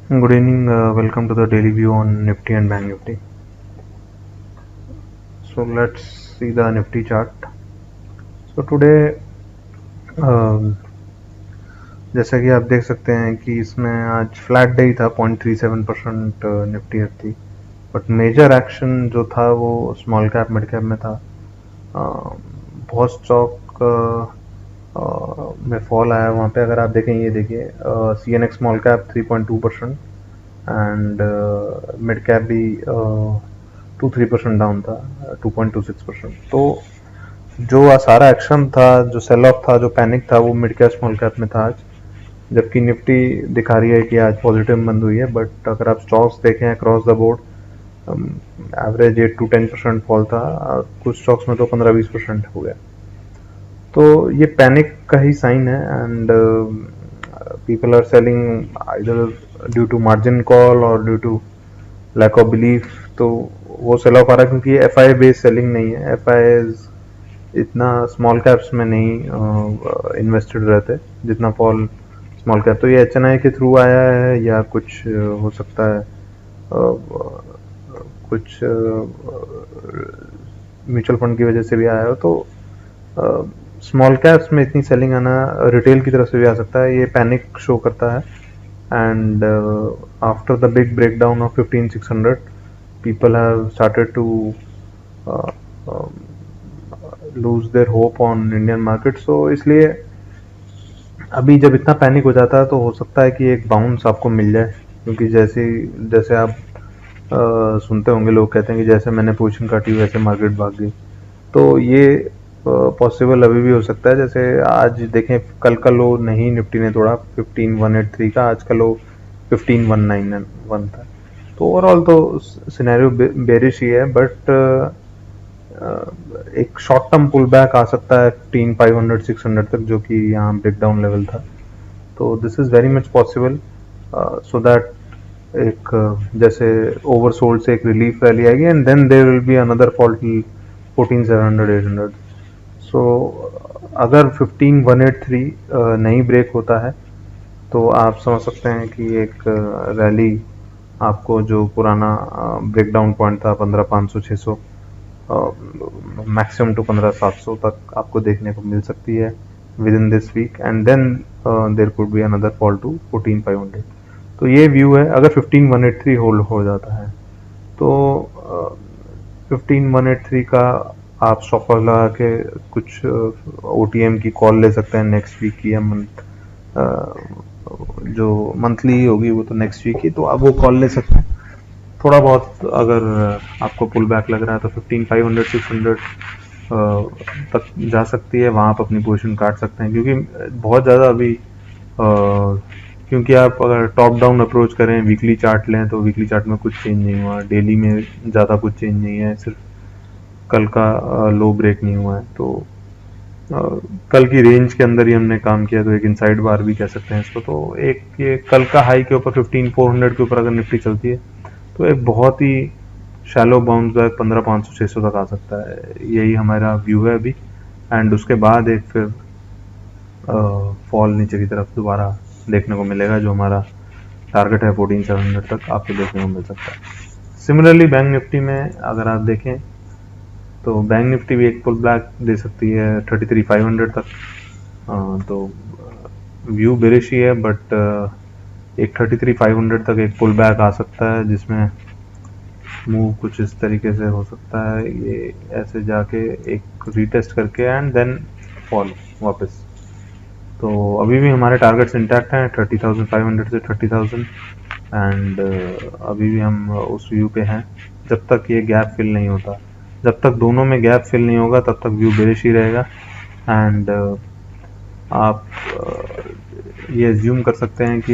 Good evening. Welcome to the daily view on Nifty and Bank Nifty. So let's see the Nifty chart. So today, जैसा कि आप देख सकते हैं कि इसमें आज फ्लैट डे था, 0.37% निफ्टी थी, बट मेजर एक्शन जो था वो स्मॉल कैप मिड कैप में था। बहुत स्टॉक में फॉल आया वहाँ पे। अगर आप देखें, ये देखिए, CNX small cap 3.2% and mid cap भी 2-3% डाउन था, 2.26%। तो जो सारा एक्शन था, जो सेल ऑफ था, जो पैनिक था, वो मिड कैप स्मॉल कैप में था आज। जबकि निफ्टी दिखा रही है कि आज पॉजिटिव बंद हुई है, बट अगर आप स्टॉक्स देखें across the board, average 8-10% fall था, और कुछ स्टॉक्स में तो 15-20% हो गया। तो ये पैनिक का ही साइन है, and people are selling either due to margin call और due to lack of belief. तो वो सेल ऑफ आ रहा है क्योंकि एफ आई बेस्ड सेलिंग नहीं है। एफ आई इतना स्मॉल कैप्स में नहीं इन्वेस्टेड रहते जितना फॉल स्मॉल कैप। तो ये HNI के थ्रू आया है या कुछ हो सकता है, कुछ म्यूचुअल फंड की वजह से भी आया हो। तो स्मॉल कैप्स में इतनी सेलिंग आना रिटेल की तरफ से भी आ सकता है, ये पैनिक शो करता है। And after the big breakdown of 15,600, people have started to uh, lose their hope on Indian market। so इसलिए अभी जब इतना पैनिक हो जाता है तो हो सकता है कि एक बाउंस आपको मिल जाए, क्योंकि जैसे आप सुनते होंगे, लोग कहते हैं कि जैसे मैंने पोजीशन काटी वैसे मार्केट भाग गई। तो ये पॉसिबल अभी भी हो सकता है। जैसे आज देखें, कल का लो नहीं निफ्टी ने तोड़ा 15,183 का, आज का लो 15,191 था। तो ओवरऑल तो सिनेरियो बेरिश ही है, बट एक शॉर्ट टर्म पुल बैक आ सकता है 15,500-600 तक, जो कि यहाँ ब्रेकडाउन लेवल था। तो this is very much possible, so that एक जैसे ओवरसोल्ड से एक रिलीफ रैली आएगी, and then there will be another fall till 14,700-800। So अगर 15,183 नहीं ब्रेक होता है तो आप समझ सकते हैं कि एक रैली आपको, जो पुराना ब्रेकडाउन पॉइंट था 15,500-600, मैक्सिमम टू 15,700 तक आपको देखने को मिल सकती है within this week, and then there could be another fall to 14,500। तो ये व्यू है अगर 15,183 होल्ड हो जाता है तो। 15,183 का आप स्टॉप लॉस लगा के कुछ OTM की कॉल ले सकते हैं नेक्स्ट वीक की, या मंथ जो मंथली होगी वो तो नेक्स्ट वीक की, तो आप वो कॉल ले सकते हैं। थोड़ा बहुत अगर आपको पुल बैक लग रहा है तो 15,500-600 तक जा सकती है, वहाँ आप अपनी पोजीशन काट सकते हैं। क्योंकि बहुत ज़्यादा अभी क्योंकि आप अगर टॉप डाउन अप्रोच करें, वीकली चार्ट लें, तो वीकली चार्ट में कुछ चेंज नहीं हुआ, डेली में ज़्यादा कुछ चेंज नहीं है, सिर्फ कल का लो ब्रेक नहीं हुआ है। तो कल की रेंज के अंदर ही हमने काम किया, तो एक इनसाइड बार भी कह सकते हैं इसको। तो एक ये कल का हाई के ऊपर 15,400 के ऊपर अगर निफ्टी चलती है तो एक बहुत ही शैलो बाउंस बैक 15,500-600 तक आ सकता है। यही हमारा व्यू है अभी, एंड उसके बाद एक फिर फॉल नीचे की तरफ दोबारा देखने को मिलेगा, जो हमारा टारगेट है 14,700 तक आपको देखने को मिल सकता है। सिमिलरली बैंक निफ्टी में अगर आप देखें तो बैंक निफ्टी भी एक पुल बैक दे सकती है 33,500 तक। तो व्यू बेरिश ही है, बट एक 33,500 तक एक पुल बैक आ सकता है, जिसमें मूव कुछ इस तरीके से हो सकता है, ये ऐसे जाके एक रीटेस्ट करके एंड देन फॉल वापस। तो अभी भी हमारे टारगेट्स इंटैक्ट हैं 30,500 से 30,000, एंड अभी भी हम उस व्यू पे हैं जब तक ये गैप फिल नहीं होता। जब तक दोनों में गैप फिल नहीं होगा तब तक व्यू बेरिश ही रहेगा, एंड आप ये एज्यूम कर सकते हैं कि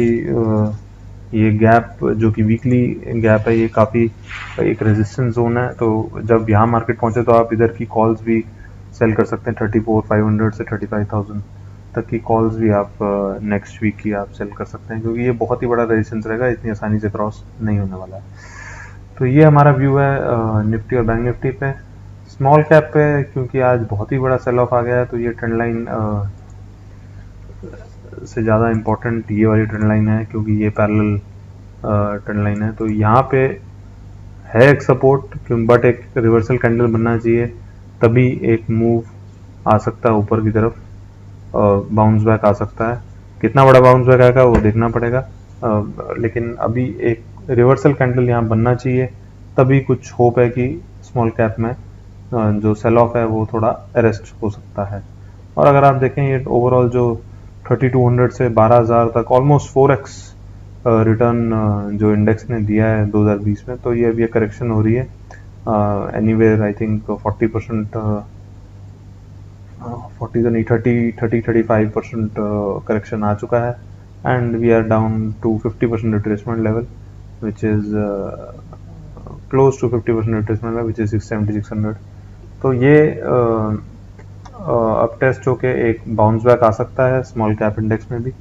ये गैप जो कि वीकली गैप है, ये काफ़ी एक रेजिस्टेंस जोन है। तो जब यहाँ मार्केट पहुँचे तो आप इधर की कॉल्स भी सेल कर सकते हैं, 34,500 से 35,000 तक की कॉल्स भी आप नेक्स्ट वीक की आप सेल कर सकते हैं, क्योंकि ये बहुत ही बड़ा रेजिस्टेंस रहेगा, इतनी आसानी से क्रॉस नहीं होने वाला है। तो ये हमारा व्यू है निफ्टी और बैंक निफ्टी पे। स्मॉल कैप पे क्योंकि आज बहुत ही बड़ा सेल ऑफ आ गया है, तो ये ट्रेंड लाइन से ज़्यादा इम्पोर्टेंट ये वाली ट्रेंड लाइन है, क्योंकि ये पैरेलल ट्रेंड लाइन है, तो यहाँ पे है एक सपोर्ट, बट एक रिवर्सल कैंडल बनना चाहिए, तभी एक मूव आ सकता है ऊपर की तरफ, बाउंस बैक आ सकता है। कितना बड़ा बाउंस बैक आएगा वो देखना पड़ेगा, लेकिन अभी एक रिवर्सल कैंडल यहाँ बनना चाहिए, तभी कुछ होप है कि स्मॉल कैप में जो सेल ऑफ है वो थोड़ा अरेस्ट हो सकता है। और अगर आप देखें ये ओवरऑल जो 3200 से 12,000 तक ऑलमोस्ट 4x रिटर्न जो इंडेक्स ने दिया है 2020 में, तो ये अभी करेक्शन हो रही है एनीवेयर आई थिंक 40%, 40 तो नहीं 35% करेक्शन आ चुका है, and we are down to 50% retracement level which is close to 50% retracement level which is 670-600। तो ये अब टेस्ट होके एक बाउंस बैक आ सकता है स्मॉल कैप इंडेक्स में भी।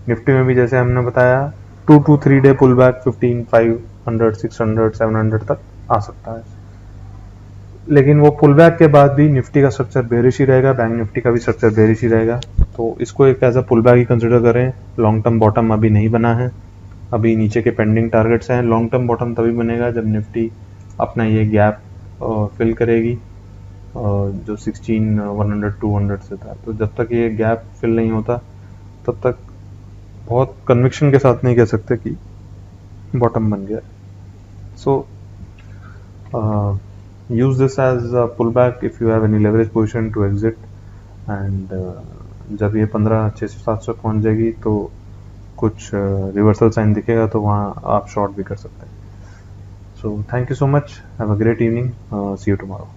निफ्टी में भी जैसे हमने बताया 2 to 3 डे पुल बैक 15,500, 600, 700 तक आ सकता है, लेकिन वो पुल बैक के बाद भी निफ्टी का स्ट्रक्चर बेरिश ही रहेगा, बैंक निफ्टी का भी स्ट्रक्चर बेरिश ही रहेगा, तो इसको एक एज अ पुल बैक ही कंसिडर करें। लॉन्ग टर्म बॉटम अभी नहीं बना है, अभी नीचे के पेंडिंग टारगेट्स हैं। लॉन्ग टर्म बॉटम तभी बनेगा जब निफ्टी अपना ये गैप फिल करेगी जो 16,100, 200 से था। तो जब तक ये गैप फिल नहीं होता तब तक बहुत कन्विक्शन के साथ नहीं कह सकते कि बॉटम बन गया। सो use this as a pullback if you have any leverage position to exit, and जब ये 15,600-700 पहुंच जाएगी तो कुछ रिवर्सल साइन दिखेगा तो वहाँ आप शॉर्ट भी कर सकते हैं। So thank you so much, have a great evening, see you tomorrow.